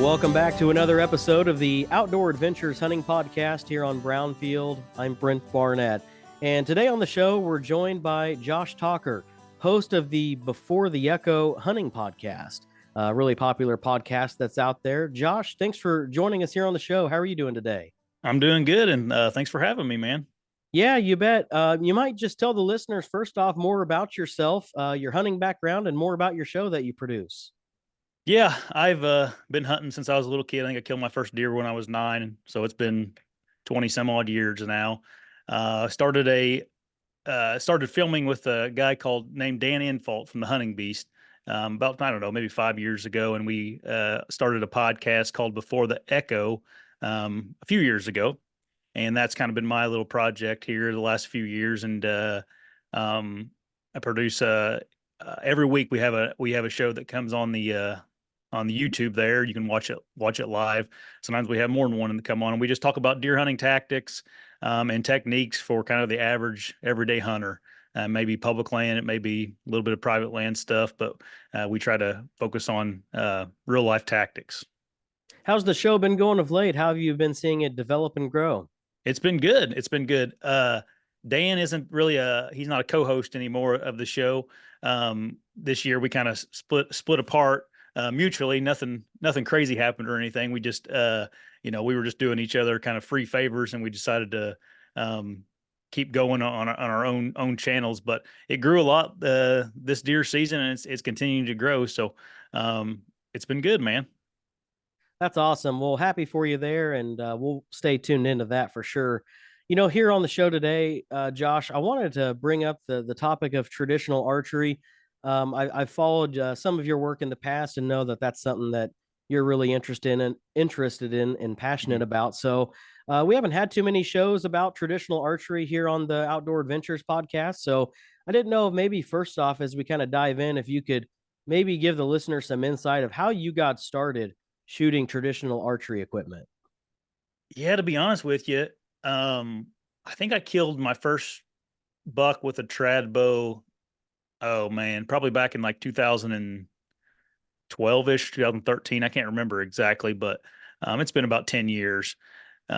Welcome back to another episode of the Outdoor Adventures Hunting Podcast here on Brownfield. I'm Brent Barnett. And today on the show, we're joined by Josh Teulker, host of the Before the Echo Hunting Podcast, a really popular podcast that's out there. Josh, thanks for joining us here on the show. How are you doing today? I'm doing good, and thanks for having me, man. Yeah, you bet. You might just tell the listeners first off more about yourself, your hunting background, and more about your show that you produce. Yeah, I've been hunting since I was a little kid. I think I killed my first deer when I was 9, so it's been 20 some odd years now. Started filming with a guy named Dan Infalt from the Hunting Beast about, I don't know, maybe 5 years ago, and we started a podcast called Before the Echo a few years ago, and that's kind of been my little project here the last few years. And I produce every week we have a show that comes on the YouTube there. You can watch it live. Sometimes we have more than one to come on, and we just talk about deer hunting tactics and techniques for kind of the average everyday hunter. Maybe public land, it may be a little bit of private land stuff, but we try to focus on real life tactics. How's the show been going of late? How have you been seeing it develop and grow? It's been good. It's been good. Dan isn't really he's not a co-host anymore of the show. This year we kind of split apart mutually. Nothing crazy happened or anything. We just we were just doing each other kind of free favors, and we decided to keep going on our own channels. But it grew a lot this deer season, and it's continuing to grow. So it's been good, man. That's awesome. Well, happy for you there, and we'll stay tuned into that for sure. You know, here on the show today, Josh, I wanted to bring up the topic of traditional archery. I've followed some of your work in the past and know that that's something that you're really interested in and passionate about. So we haven't had too many shows about traditional archery here on the Outdoor Adventures podcast. So I didn't know if maybe first off, as we kind of dive in, if you could maybe give the listener some insight of how you got started shooting traditional archery equipment. Yeah, to be honest with you, I think I killed my first buck with a trad bow. Oh man, probably back in like 2012-ish, 2013. I can't remember exactly, but it's been about 10 years,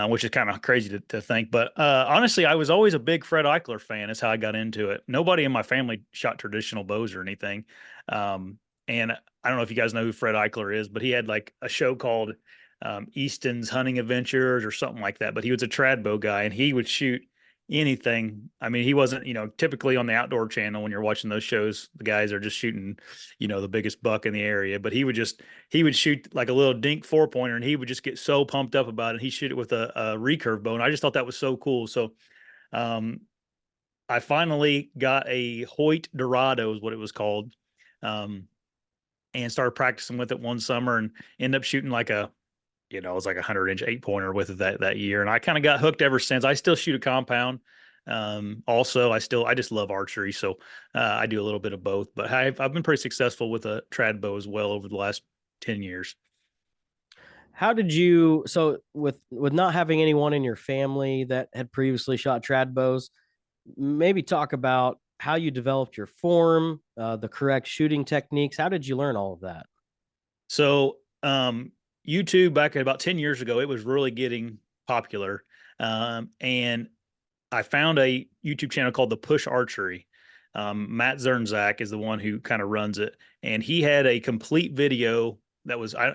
which is kind of crazy to think. But honestly, I was always a big Fred Eichler fan. Is how I got into it. Nobody in my family shot traditional bows or anything. And I don't know if you guys know who Fred Eichler is, but he had like a show called Easton's Hunting Adventures or something like that. But he was a trad bow guy, and he would shoot anything. I mean, he wasn't, typically on the outdoor channel when you're watching those shows, the guys are just shooting, the biggest buck in the area. But he would shoot like a little dink 4-pointer, and he would just get so pumped up about it. He'd shoot it with a recurve bow, and I just thought that was so cool. So um, I finally got a Hoyt Dorado is what it was called. And started practicing with it one summer and ended up shooting like it was like 100-inch 8-pointer with it that year. And I kind of got hooked ever since. I still shoot a compound. Also, I just love archery. So I do a little bit of both, but I've been pretty successful with a trad bow as well over the last 10 years. How did you, so with not having anyone in your family that had previously shot trad bows, maybe talk about how you developed your form, the correct shooting techniques. How did you learn all of that? So, YouTube back about 10 years ago, it was really getting popular. And I found a YouTube channel called The Push Archery. Matt Zernzak is the one who kind of runs it. And he had a complete video that was, I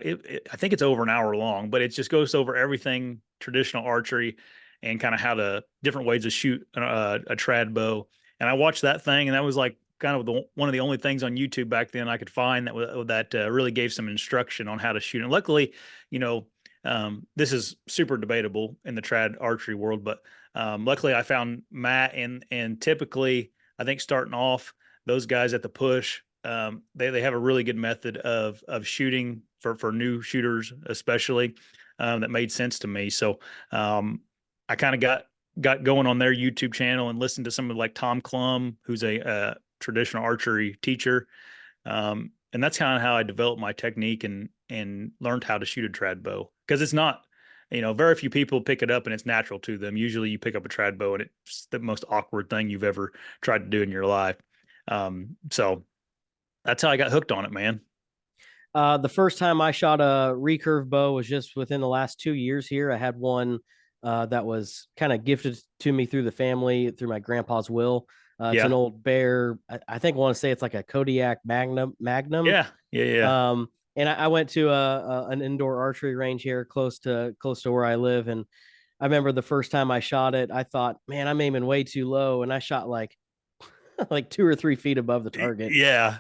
think it's over an hour long, but it just goes over everything traditional archery and kind of how the different ways to shoot a trad bow. And I watched that thing, and that was like kind of one of the only things on YouTube back then I could find that really gave some instruction on how to shoot. And luckily, this is super debatable in the trad archery world, but luckily I found Matt, and typically I think starting off, those guys at the Push, they have a really good method of shooting for new shooters, especially that made sense to me. So I kind of got going on their YouTube channel and listened to someone like Tom Clum, who's a traditional archery teacher. And that's kind of how I developed my technique and learned how to shoot a trad bow, because it's not, very few people pick it up and it's natural to them. Usually you pick up a trad bow and it's the most awkward thing you've ever tried to do in your life. So that's how I got hooked on it, man. The first time I shot a recurve bow was just within the last 2 years here. I had one that was kind of gifted to me through the family, through my grandpa's will. It's an Yeah. old bear. I think I want to say it's like a Kodiak Magnum. Yeah. Yeah. Yeah. Um, and I went to an indoor archery range here close to where I live. And I remember the first time I shot it, I thought, man, I'm aiming way too low. And I shot like like 2 or 3 feet above the target. Yeah.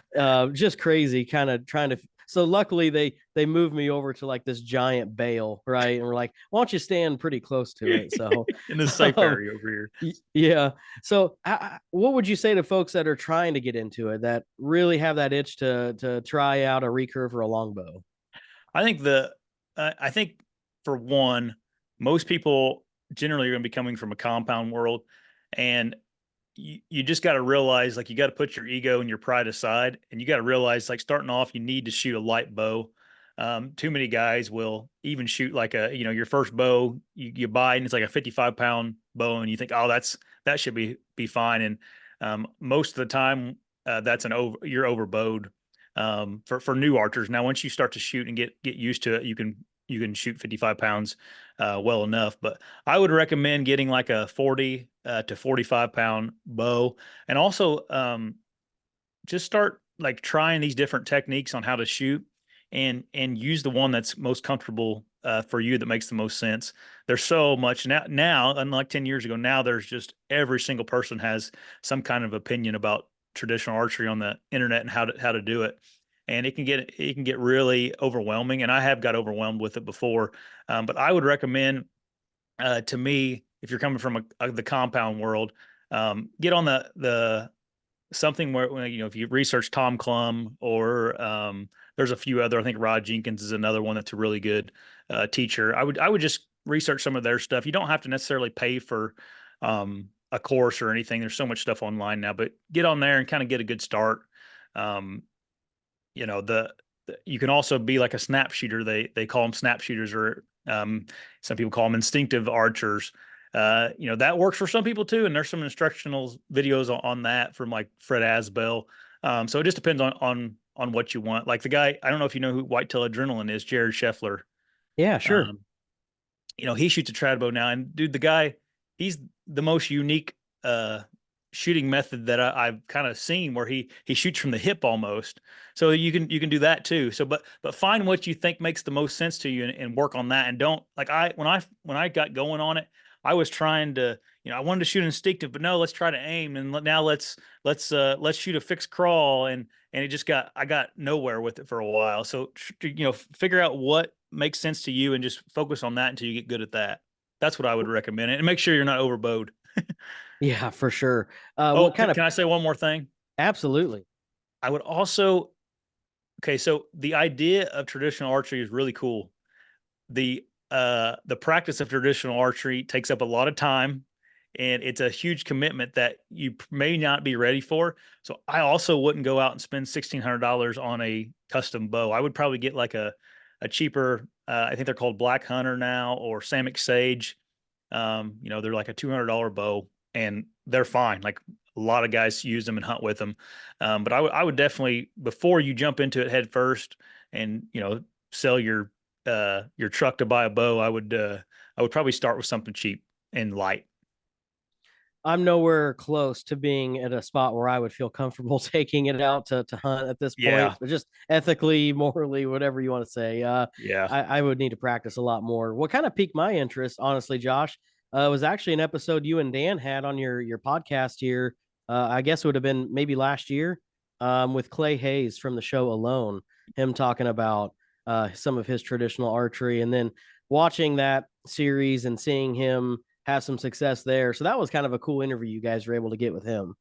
Just crazy, kind of trying to. So luckily they moved me over to like this giant bale, right? And we're like, why don't you stand pretty close to it? So, In the safe um, area over here. yeah. So, what would you say to folks that are trying to get into it that really have that itch to try out a recurve or a longbow? I think I think for one, most people generally are going to be coming from a compound world, and you just got to realize, like, you got to put your ego and your pride aside, and you got to realize, like, starting off, you need to shoot a light bow. Too many guys will even shoot like your first bow you buy, and it's like a 55-pound bow, and you think, oh, that should be fine. And most of the time, that's you're overbowed for new archers. Now, once you start to shoot and get used to it, you can shoot 55 pounds well enough. But I would recommend getting like a 40 to 45-pound bow, and also just start like trying these different techniques on how to shoot, and use the one that's most comfortable for you, that makes the most sense. There's so much now, unlike 10 years ago. Now there's just every single person has some kind of opinion about traditional archery on the internet and how to do it. And it can get really overwhelming, and I have got overwhelmed with it before. But I would recommend, to me, if you're coming from the compound world, get on the something where, if you research Tom Clum, or there's a few other. I think Rod Jenkins is another one that's a really good teacher. I would just research some of their stuff. You don't have to necessarily pay for a course or anything. There's so much stuff online now, but get on there and kind of get a good start. Um, you know you can also be like a snap shooter. They call them snap shooters, or some people call them instinctive archers. That works for some people too, and there's some instructional videos on that from like Fred Asbell. So it just depends on what you want. Like the guy, I don't know if you know who Whitetail Adrenaline is, Jared Scheffler. Yeah, sure. um, he shoots a trad bow now, and dude, the guy, he's the most unique shooting method that I've kind of seen, where he shoots from the hip almost. So you can do that too. So, but find what you think makes the most sense to you, and work on that. And don't, like, when I got going on it, I was trying to, I wanted to shoot instinctive, but no, let's try to aim, and now let's shoot a fixed crawl, and it just I got nowhere with it for a while. So, figure out what makes sense to you, and just focus on that until you get good at that. That's what I would recommend, and make sure you're not overbowed. Yeah, for sure. Oh, What kind of? can I say one more thing? Absolutely. I would also, okay, so the idea of traditional archery is really cool. The practice of traditional archery takes up a lot of time, and it's a huge commitment that you may not be ready for. So I also wouldn't go out and spend $1,600 on a custom bow. I would probably get like a cheaper, I think they're called Black Hunter now, or Samick Sage. They're like a $200 bow, and they're fine. Like, a lot of guys use them and hunt with them. But I would definitely, before you jump into it head first, and sell your truck to buy a bow, I would probably start with something cheap and light. I'm nowhere close to being at a spot where I would feel comfortable taking it out to hunt at this point. Yeah, But just ethically, morally, whatever you want to say. yeah. I would need to practice a lot more. What kind of piqued my interest, honestly, Josh, was actually an episode you and Dan had on your podcast here. I guess it would have been maybe last year, with Clay Hayes from the show Alone. Him talking about some of his traditional archery, and then watching that series and seeing him have some success there. So that was kind of a cool interview you guys were able to get with him.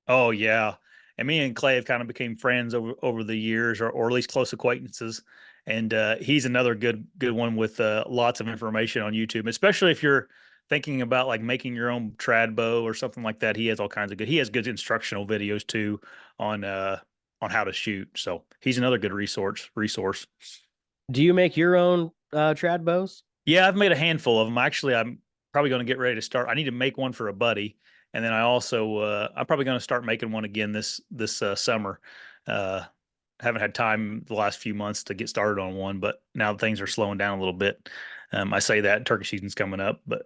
Oh, yeah. And me and Clay have kind of became friends over the years, or at least close acquaintances. And he's another good one with lots of information on YouTube, especially if you're thinking about like making your own trad bow or something like that. He has all kinds of good. He has good instructional videos too on how to shoot. So he's another good resource. Do you make your own trad bows? Yeah, I've made a handful of them. Actually, I'm probably going to get ready to start. I need to make one for a buddy, and then I'm probably going to start making one again this summer. Uh, haven't had time the last few months to get started on one, but now things are slowing down a little bit. I say that turkey season's coming up, but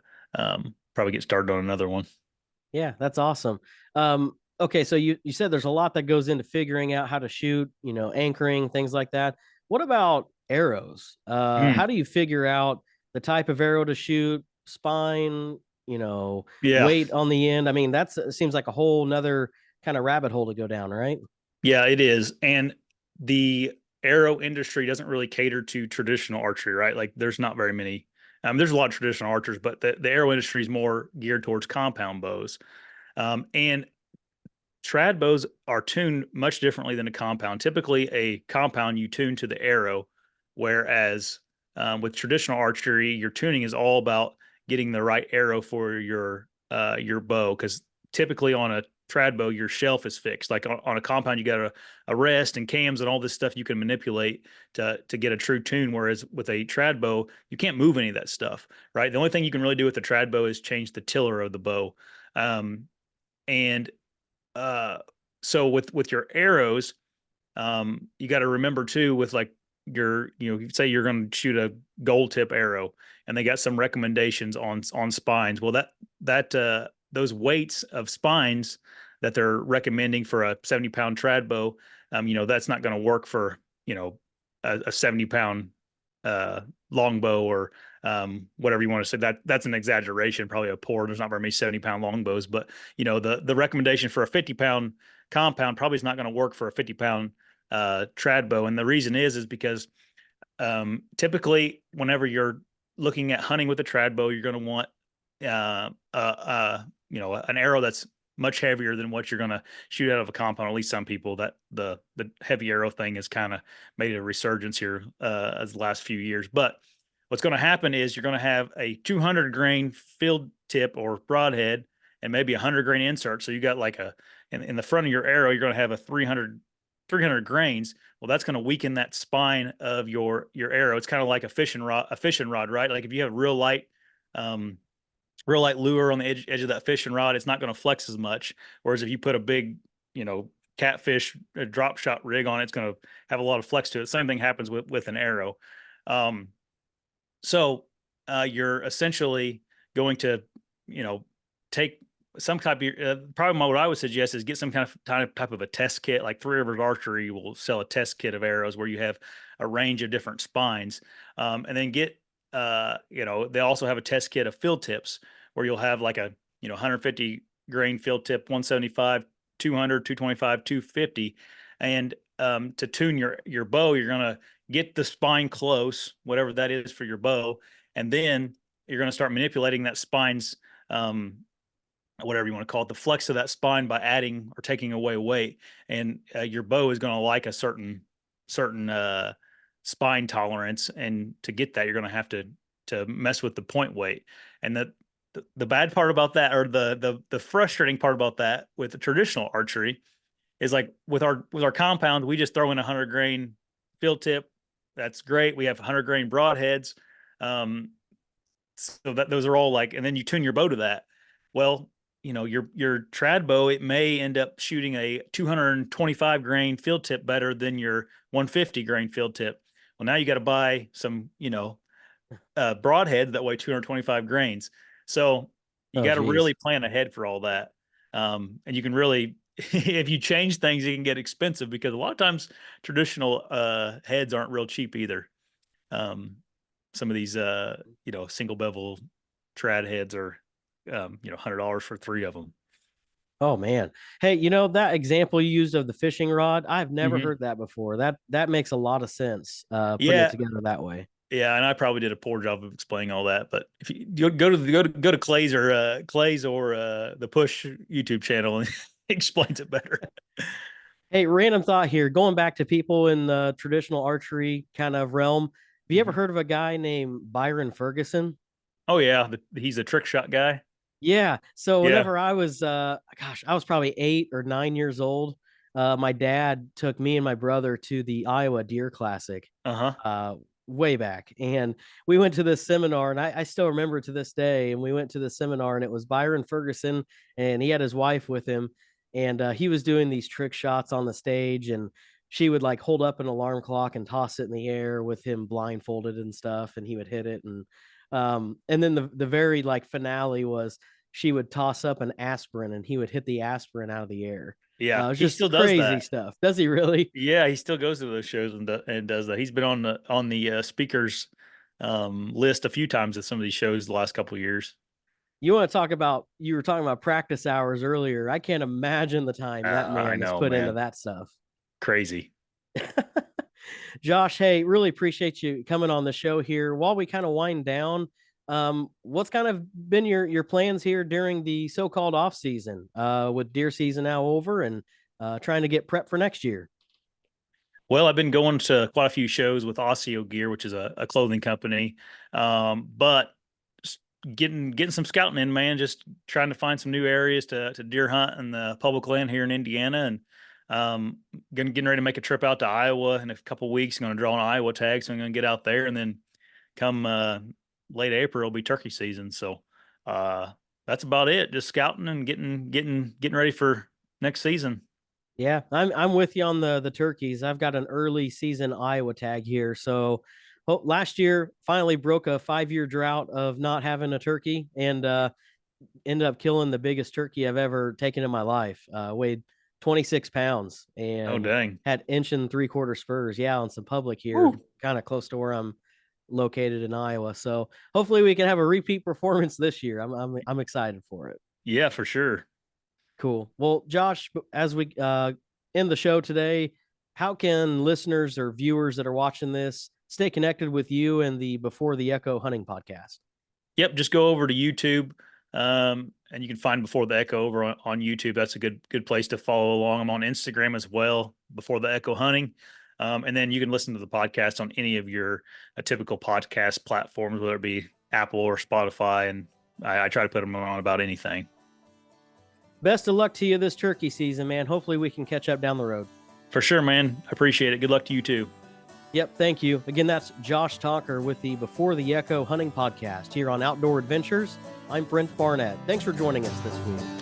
probably get started on another one. Yeah, that's awesome. Okay, so you said there's a lot that goes into figuring out how to shoot, anchoring, things like that. What about arrows? Mm, How do you figure out the type of arrow to shoot, spine, yeah, weight on the end? I mean, that's it seems like a whole nother kind of rabbit hole to go down, right? yeah, it is. And the arrow industry doesn't really cater to traditional archery, right? Like there's not very many. There's a lot of traditional archers, but the arrow industry is more geared towards compound bows. And trad bows are tuned much differently than a compound. Typically, a compound you tune to the arrow, whereas with traditional archery, your tuning is all about getting the right arrow for your bow. Because typically on a trad bow, your shelf is fixed. Like on a compound, you got a rest and cams and all this stuff you can manipulate to get a true tune. Whereas with a trad bow, you can't move any of that stuff, right? The only thing you can really do with the trad bow is change the tiller of the bow. And uh so with your arrows, you got to remember too, with like you say you're going to shoot a gold tip arrow, and they got some recommendations on spines. Well, that those weights of spines that they're recommending for a 70-pound trad bow, that's not going to work for a 70-pound uh longbow, or whatever you want to say. That's an exaggeration, probably a poor. There's not very many 70-pound longbows, but the recommendation for a 50-pound compound probably is not going to work for a 50-pound trad bow. And the reason is because typically whenever you're looking at hunting with a trad bow, you're going to want an arrow that's much heavier than what you're going to shoot out of a compound. At least some people, that the heavy arrow thing has kind of made a resurgence here as the last few years. But what's going to happen is you're going to have a 200 grain field tip or broadhead and maybe a 100 grain insert. So you got like in the front of your arrow, you're going to have a 300 grains. Well, that's going to weaken that spine of your arrow. It's kind of like a fishing rod, right? Like if you have um, real light lure on the edge of that fishing rod, it's not going to flex as much. Whereas if you put a big, catfish drop shot rig on it, it's going to have a lot of flex to it. Same thing happens with an arrow. Um, so you're essentially going to, take some type of probably what I would suggest is get some kind of type of a test kit. Like Three Rivers Archery will sell a test kit of arrows where you have a range of different spines, and then get they also have a test kit of field tips where you'll have like a 150 grain field tip, 175, 200, 225, 250, and to tune your bow, you're gonna get the spine close, whatever that is for your bow, and then you're gonna start manipulating that spine's whatever you want to call it, the flex of that spine by adding or taking away weight. And your bow is going to like a certain spine tolerance, and to get that, you're going to have to mess with the point weight. And the bad part about that, or the frustrating part about that with the traditional archery, is like with our compound, we just throw in a 100 grain field tip. That's great. We have 100 grain broadheads. So that those are all like, and then you tune your bow to that. Well, your trad bow, it may end up shooting a 225 grain field tip better than your 150 grain field tip. Well, now you got to buy some broadheads that weigh 225 grains. So you Oh, got to geez. really plan ahead for all that. And you can really, if you change things, it can get expensive, because a lot of times traditional heads aren't real cheap either. Um, some of these single bevel trad heads are $100 for three of them. Oh man. Hey, that example you used of the fishing rod, I've never Hmm. heard that before. That makes a lot of sense, putting it Yeah, together that way. yeah, and I probably did a poor job of explaining all that. But if you go to Clay's or the Push YouTube channel, and he explains it better. Hey, random thought here. Going back to people in the traditional archery kind of realm, have you ever Mhm. heard of a guy named Byron Ferguson? Oh yeah, he's a trick shot guy. Yeah. So Yeah. whenever I was I was probably 8 or 9 years old, my dad took me and my brother to the Iowa Deer Classic Uh huh. uh way back. And we went to this seminar, and I still remember to this day. And we went to the seminar, and it was Byron Ferguson, and he had his wife with him, and he was doing these trick shots on the stage. And she would like hold up an alarm clock and toss it in the air with him blindfolded and stuff, and he would hit it. And then the very like finale was she would toss up an aspirin and he would hit the aspirin out of the air. Yeah, It's he just still does crazy that. stuff. Does he really? Yeah, he still goes to those shows and does that. He's been on the speakers list a few times at some of these shows the last couple of years. You want to talk about, you were talking about practice hours earlier. I can't imagine the time that I man has know, put into man. that stuff. Crazy. Josh, hey, really appreciate you coming on the show here. While we kind of wind down, what's kind of been your plans here during the so-called off season, with deer season now over and trying to get prep for next year? Well, I've been going to quite a few shows with Osseo Gear, which is a clothing company. But getting some scouting in, man, just trying to find some new areas to deer hunt in the public land here in Indiana. And getting ready to make a trip out to Iowa in a couple of weeks. I'm going to draw an Iowa tag, so I'm going to get out there, and then come late April will be turkey season. So that's about it. Just scouting and getting ready for next season. Yeah, I'm with you on the turkeys. I've got an early season Iowa tag here. So last year finally broke a 5-year drought of not having a turkey, and ended up killing the biggest turkey I've ever taken in my life. Weighed 26 pounds Oh, and dang. had 1 3/4 spurs. Yeah, on some public here, kind of close to where I'm located in Iowa. So hopefully we can have a repeat performance this year. I'm excited for it. Yeah, for sure. Cool. Well, Josh, as we end the show today, how can listeners or viewers that are watching this stay connected with you and the Before the Echo Hunting podcast? Yep, just go over to YouTube, and you can find Before the Echo over on YouTube. That's a good place to follow along. I'm on Instagram as well, Before the Echo Hunting. And then you can listen to the podcast on any of your typical podcast platforms, whether it be Apple or Spotify. And I try to put them on about anything. Best of luck to you this turkey season, man. Hopefully we can catch up down the road. For sure, man. I appreciate it. Good luck to you too. Yep, thank you. Again, that's Josh Teulker with the Before the Echo Hunting podcast here on Outdoor Adventures. I'm Brent Barnett. Thanks for joining us this week.